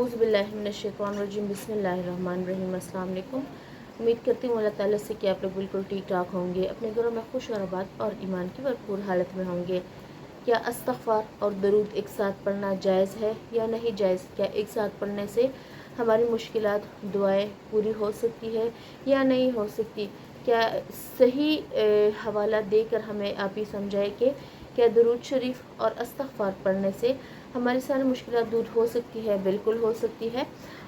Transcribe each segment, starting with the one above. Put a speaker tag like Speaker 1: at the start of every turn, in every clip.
Speaker 1: औज़ुबिल्लाहिमिनश्शैतानिर्रजीम बिस्मिल्लाहिर्रहमानिर्रहीम। अस्सलाम वालेकुम। उम्मीद करती हूँ अल्लाह ताला से कि आप लोग बिल्कुल ठीक ठाक होंगे, अपने घरों में खुश और आबाद और ईमान की भरपूर हालत में होंगे। क्या इस्तग़फ़ार और दरूद एक साथ पढ़ना जायज़ है या नहीं जायज़? क्या एक साथ पढ़ने से हमारी मुश्किलात दुआएं पूरी हो सकती है या नहीं हो सकती? क्या सही हवाला देकर हमें आप ही समझाएं कि क्या दरूद शरीफ और इस्तग़फ़ार पढ़ने से हमारी सारी मुश्किलात दूर हो सकती है? बिल्कुल हो सकती है।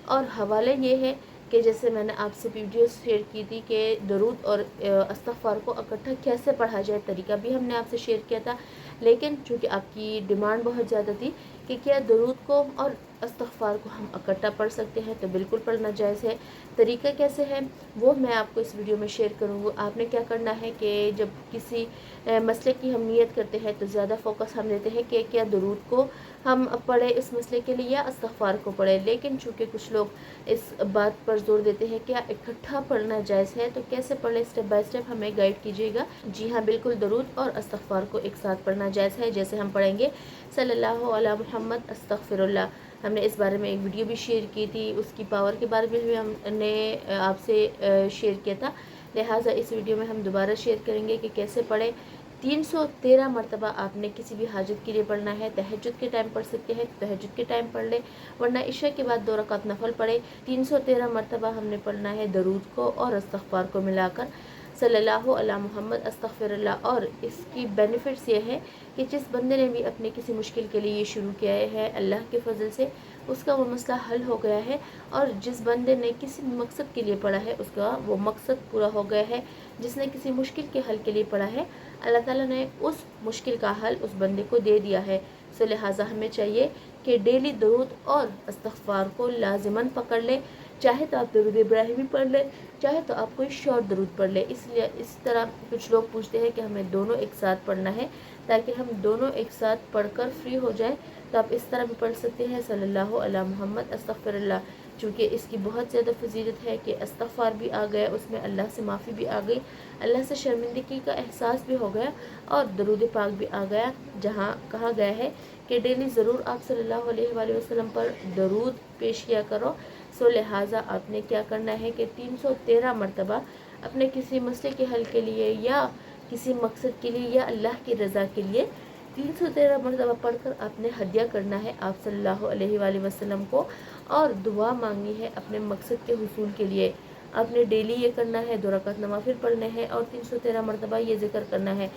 Speaker 1: और हवाला ये है कि जैसे मैंने आपसे वीडियो शेयर की थी कि दरूद और इस्तग़फ़ार को इकट्ठा कैसे पढ़ा जाए, तरीका भी हमने आपसे शेयर किया था। लेकिन चूँकि आपकी डिमांड बहुत ज़्यादा थी कि क्या दरूद को और इस्तग़फ़ार को हम इकट्ठा पढ़ सकते हैं, तो बिल्कुल पढ़ना जायज़ है। तरीका कैसे है वो मैं आपको इस वीडियो में शेयर करूँगी। आपने क्या करना है कि जब किसी मसले की हम नियत करते हैं तो ज़्यादा फोकस हम देते हैं कि क्या दरूद को हम पढ़े इस मसले के लिए या इस्तग़फ़ार को पढ़े। लेकिन चूँकि कुछ लोग इस बात पर जोर देते हैं कि इकट्ठा पढ़ना जायज़ है, तो कैसे पढ़े स्टेप बाय स्टेप हमें गाइड कीजिएगा। जी हाँ, बिल्कुल दरूद और इस्तग़फ़ार को एक साथ पढ़ना जायज़ है। जैसे हम पढ़ेंगे सल्लल्लाहु अला मुहम्मद अस्तग़फ़िरुल्लाह। हमने इस बारे में एक वीडियो भी शेयर की थी, उसकी पावर के बारे में भी हमने आपसे शेयर किया था। लिहाजा इस वीडियो में हम दोबारा शेयर करेंगे कि कैसे पढ़े। 313 मरतबा आपने किसी भी हाजत के लिए पढ़ना है। तहज्जुद के टाइम पढ़ सकते हैं, तहज्जुद के टाइम पढ़ ले, वरना इशा के बाद 2 रकात नफल पढ़े। 313 मरतबा हमने पढ़ना है दरूद को और इस्तग़फ़ार को मिलाकर, सल्लल्लाहु अला मुहम्मद अस्तग़फ़िरुल्लाह। और इसकी बेनिफिट्स ये है कि जिस बंदे ने भी अपने किसी मुश्किल के लिए ये शुरू किया है, अल्लाह के फजल से उसका वो मसला हल हो गया है। और जिस बंदे ने किसी मकसद के लिए पढ़ा है उसका वो मकसद पूरा हो गया है। जिसने किसी मुश्किल के हल के लिए पढ़ा है, अल्लाह ताला ने उस मुश्किल का हल उस बंदे को दे दिया है। सो लिहाजा हमें चाहिए कि डेली दरूद और इस्तग़फ़ार को लाज़िमन पकड़ ले। चाहे तो आप दरूद इब्राहिमी पढ़ ले, चाहे तो आप कोई शॉर्ट दरूद पढ़ ले। इसलिए इस तरह कुछ लोग पूछते हैं कि हमें दोनों एक साथ पढ़ना है, ताकि हम दोनों एक साथ पढ़कर फ्री हो जाएं। तो आप इस तरह भी पढ़ सकते हैं सल्लल्लाहु अला मुहम्मद अस्तग़फ़िरुल्लाह। चूँकि इसकी बहुत ज़्यादा फजीलत है कि इस्तग़फ़ार भी आ गया, उसमें अल्लाह से माफ़ी भी आ गई, अल्लाह से शर्मिंदगी का एहसास भी हो गया, और दरूद पाक भी आ गया, जहाँ कहा गया है कि डेली ज़रूर आप सल्लल्लाहु अलैहि वसल्लम पर दरूद पेश किया करो। सो लिहाजा आपने क्या करना है कि 313 मरतबा अपने किसी मसले के हल के लिए या किसी मकसद के लिए या अल्लाह की रज़ा के लिए 313 मरतबा पढ़कर आपने हदिया करना है आप सल्लल्लाहु अलैहि वसल्लम को, और दुआ मांगनी है अपने मकसद के हुसूल के लिए। आपने डेली ये करना है, 2 रकात नवाफिल पढ़ने हैं और 313 मरतबा ये जिक्र करना है।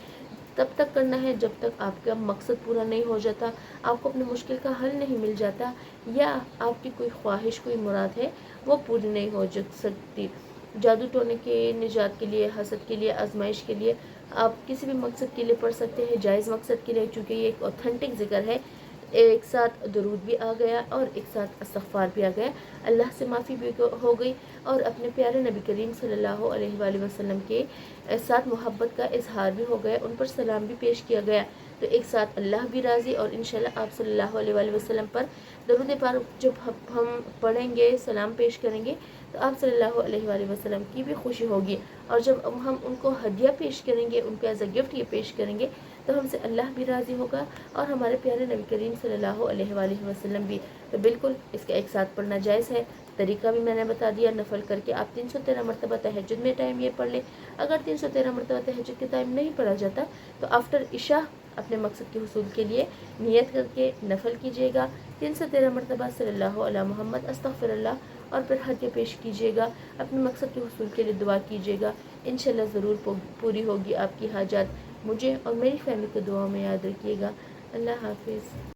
Speaker 1: तब तक करना है जब तक आपका मकसद पूरा नहीं हो जाता, आपको अपनी मुश्किल का हल नहीं मिल जाता, या आपकी कोई ख्वाहिश, कोई मुराद है वो पूरी नहीं हो सकती। जादू टोने के निजात के लिए, हसद के लिए, आजमाइश के लिए, आप किसी भी मकसद के लिए पढ़ सकते हैं, जायज़ मकसद के लिए। चूँकि ये एक ऑथेंटिक ज़िक्र है, एक साथ दरूद भी आ गया और एक साथ इस्तग़फ़ार भी आ गया, अल्लाह से माफ़ी भी हो गई, और अपने प्यारे नबी करीम सल्लल्लाहु अलैहि वसल्लम के साथ मोहब्बत का इजहार भी हो गया, उन पर सलाम भी पेश किया गया। तो एक साथ अल्लाह भी राज़ी, और इंशाल्लाह आप सल्लल्लाहु अलैहि वसल्लम पर दरूद पाक जब हम पढ़ेंगे, सलाम पेश करेंगे, तो आप सल्लल्लाहु अलैहि वसल्लम की भी खुशी होगी। और जब हम उनको हदिया पेश करेंगे, उनको एज अ गिफ्ट ये पेश करेंगे, तो हमसे अल्लाह भी राज़ी होगा और हमारे प्यारे नबी करीम सल्लल्लाहु अलैहि वसल्लम भी। तो बिल्कुल इसका एक साथ पढ़ना जायज़ है। तरीका भी मैंने बता दिया, नफल करके आप 313 मरतबा तहज्जुद में टाइम ये पढ़ लें। अगर 313 मरतबा तहज्जुद के टाइम नहीं पढ़ा जाता तो आफ्टर इशा अपने मकसद के हुसूल के लिए नियत करके नफल कीजिएगा 313 मरतबा सल्लल्लाहु अला मुहम्मद अस्तग़फ़िरुल्लाह, और फिर हदिया पेश कीजिएगा, अपने मकसद के हुसूल के लिए दुआ कीजिएगा। इंशाल्लाह ज़रूर पूरी होगी आपकी हाजात। मुझे और मेरी फैमिली को दुआ में याद रखिएगा। अल्लाह हाफिज़।